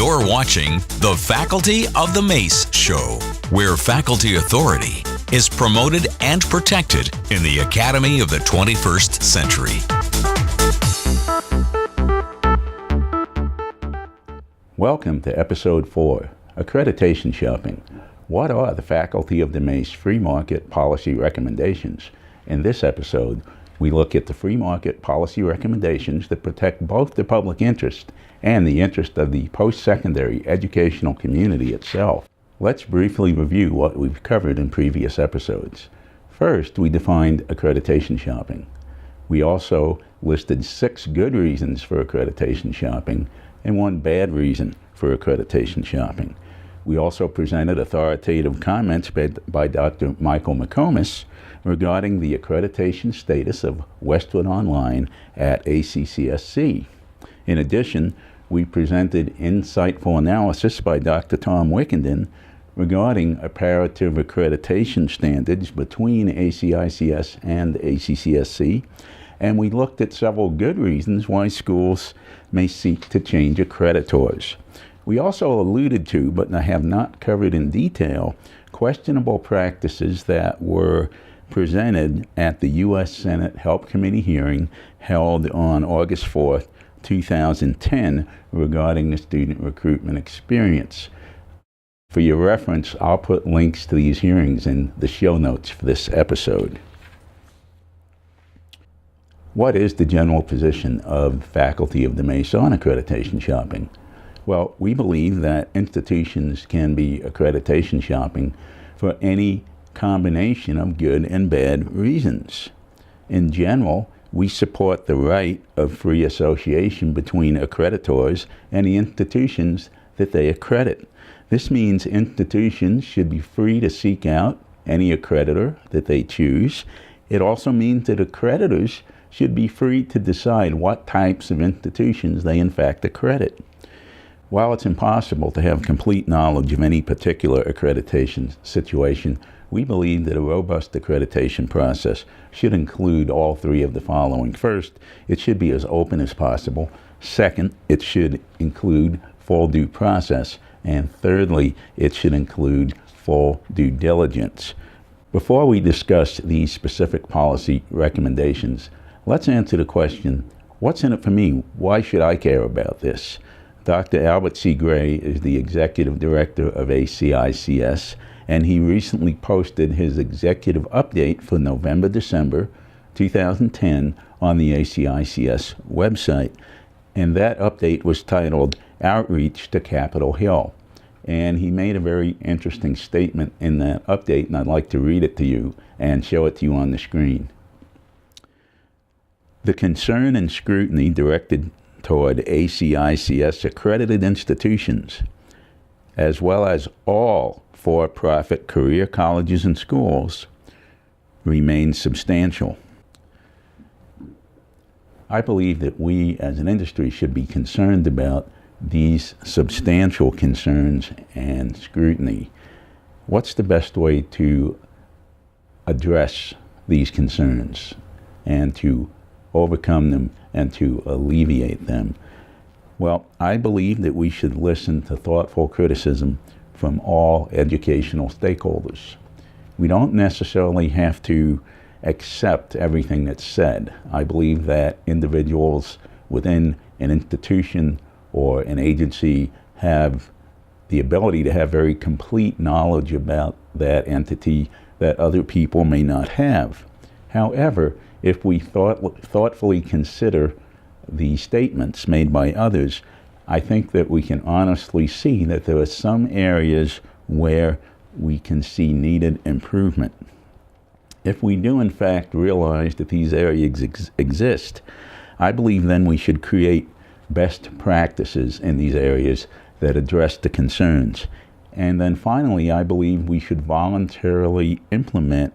You're watching the Faculty of the Mace show, where faculty authority is promoted and protected in the Academy of the 21st century. Welcome to Episode 4, Accreditation Shopping. What are the Faculty of the Mace free market policy recommendations? In this episode, we look at the free market policy recommendations that protect both the public interest and the interest of the post-secondary educational community itself. Let's briefly review what we've covered in previous episodes. First, we defined accreditation shopping. We also listed 6 good reasons for accreditation shopping and 1 bad reason for accreditation shopping. We also presented authoritative comments by Dr. Michael McComas regarding the accreditation status of Westwood Online at ACCSC. In addition, we presented insightful analysis by Dr. Tom Wickenden regarding apparative accreditation standards between ACICS and ACCSC, and we looked at several good reasons why schools may seek to change accreditors. We also alluded to, but have not covered in detail, questionable practices that were presented at the U.S. Senate Help Committee hearing held on August 4th, 2010 regarding the student recruitment experience. For your reference, I'll put links to these hearings in the show notes for this episode. What is the general position of Faculty of the Mace on accreditation shopping? Well, we believe that institutions can be accreditation shopping for any combination of good and bad reasons. In general, we support the right of free association between accreditors and the institutions that they accredit. This means institutions should be free to seek out any accreditor that they choose. It also means that accreditors should be free to decide what types of institutions they in fact accredit. While it's impossible to have complete knowledge of any particular accreditation situation, we believe that a robust accreditation process should include all 3 of the following. First, it should be as open as possible. Second, it should include full due process. And thirdly, it should include full due diligence. Before we discuss these specific policy recommendations, let's answer the question, what's in it for me? Why should I care about this? Dr. Albert C. Gray is the Executive Director of ACICS, and he recently posted his executive update for November-December 2010 on the ACICS website. And that update was titled Outreach to Capitol Hill. And he made a very interesting statement in that update, and I'd like to read it to you and show it to you on the screen. The concern and scrutiny directed toward ACICS accredited institutions, as well as all for-profit career colleges and schools, remains substantial. I believe that we as an industry should be concerned about these substantial concerns and scrutiny. What's the best way to address these concerns and to overcome them and to alleviate them? Well, I believe that we should listen to thoughtful criticism from all educational stakeholders. We don't necessarily have to accept everything that's said. I believe that individuals within an institution or an agency have the ability to have very complete knowledge about that entity that other people may not have. However, if we thoughtfully consider the statements made by others, I think that we can honestly see that there are some areas where we can see needed improvement. If we do in fact realize that these areas exist, I believe then we should create best practices in these areas that address the concerns. And then finally, I believe we should voluntarily implement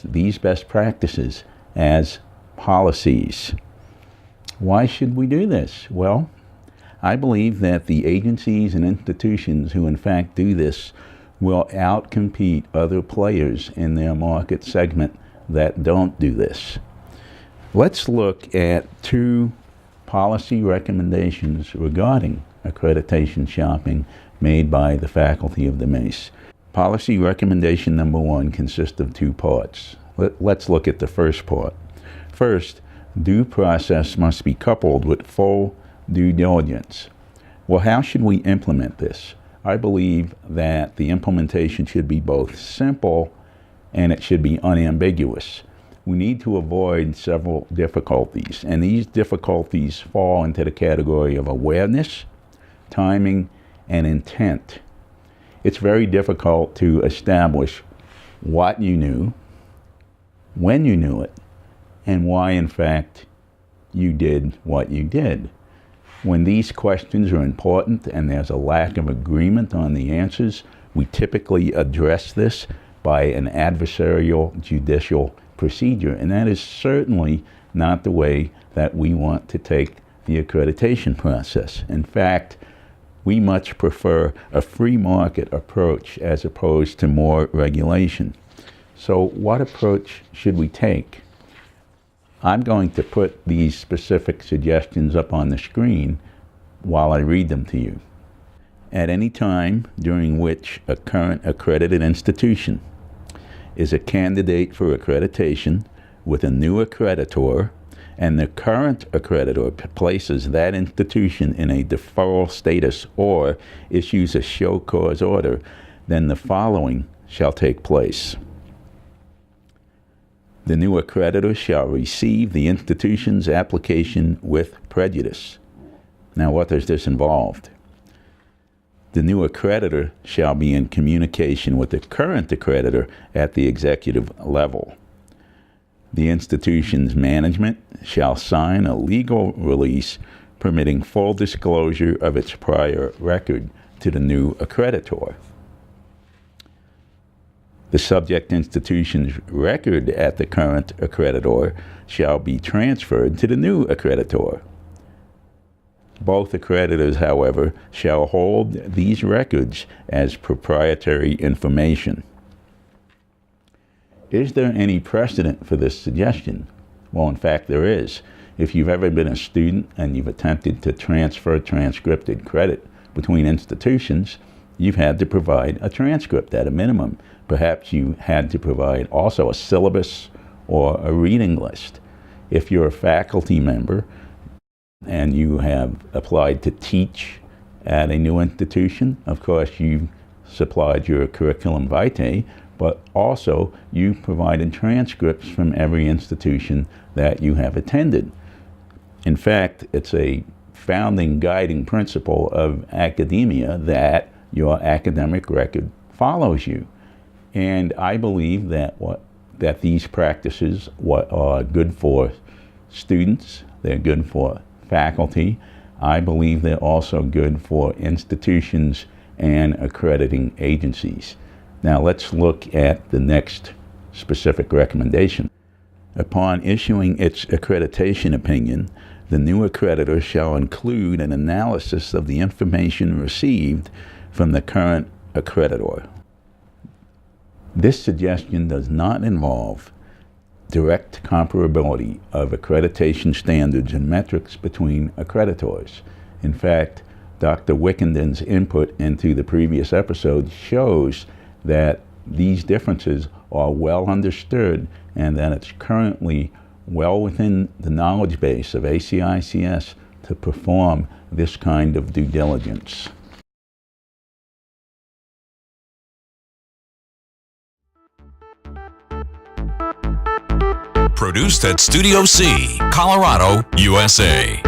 these best practices as policies. Why should we do this? Well, I believe that the agencies and institutions who in fact do this will outcompete other players in their market segment that don't do this. Let's look at 2 policy recommendations regarding accreditation shopping made by the Faculty of the Mace. Policy recommendation number 1 consists of 2 parts. Let's look at the first part. First, due process must be coupled with full due diligence. Well, how should we implement this? I believe that the implementation should be both simple and it should be unambiguous. We need to avoid several difficulties, and these difficulties fall into the category of awareness, timing, and intent. It's very difficult to establish what you knew, when you knew it, and why, in fact, you did what you did. When these questions are important and there's a lack of agreement on the answers, we typically address this by an adversarial judicial procedure, and that is certainly not the way that we want to take the accreditation process. In fact, we much prefer a free market approach as opposed to more regulation. So what approach should we take? I'm going to put these specific suggestions up on the screen while I read them to you. At any time during which a current accredited institution is a candidate for accreditation with a new accreditor, and the current accreditor places that institution in a deferral status or issues a show cause order, then the following shall take place. The new accreditor shall receive the institution's application with prejudice. Now, what does this involve? The new accreditor shall be in communication with the current accreditor at the executive level. The institution's management shall sign a legal release permitting full disclosure of its prior record to the new accreditor. The subject institution's record at the current accreditor shall be transferred to the new accreditor. Both accreditors, however, shall hold these records as proprietary information. Is there any precedent for this suggestion? Well, in fact, there is. If you've ever been a student and you've attempted to transfer transcripted credit between institutions, you've had to provide a transcript at a minimum. Perhaps you had to provide also a syllabus or a reading list. If you're a faculty member and you have applied to teach at a new institution, of course you've supplied your curriculum vitae, but also you provided transcripts from every institution that you have attended. In fact, it's a founding guiding principle of academia that your academic record follows you. And I believe that these practices are good for students, they're good for faculty. I believe they're also good for institutions and accrediting agencies. Now let's look at the next specific recommendation. Upon issuing its accreditation opinion, the new accreditor shall include an analysis of the information received from the current accreditor. This suggestion does not involve direct comparability of accreditation standards and metrics between accreditors. In fact, Dr. Wickenden's input into the previous episode shows that these differences are well understood and that it's currently well within the knowledge base of ACICS to perform this kind of due diligence. Produced at Studio C, Colorado, USA.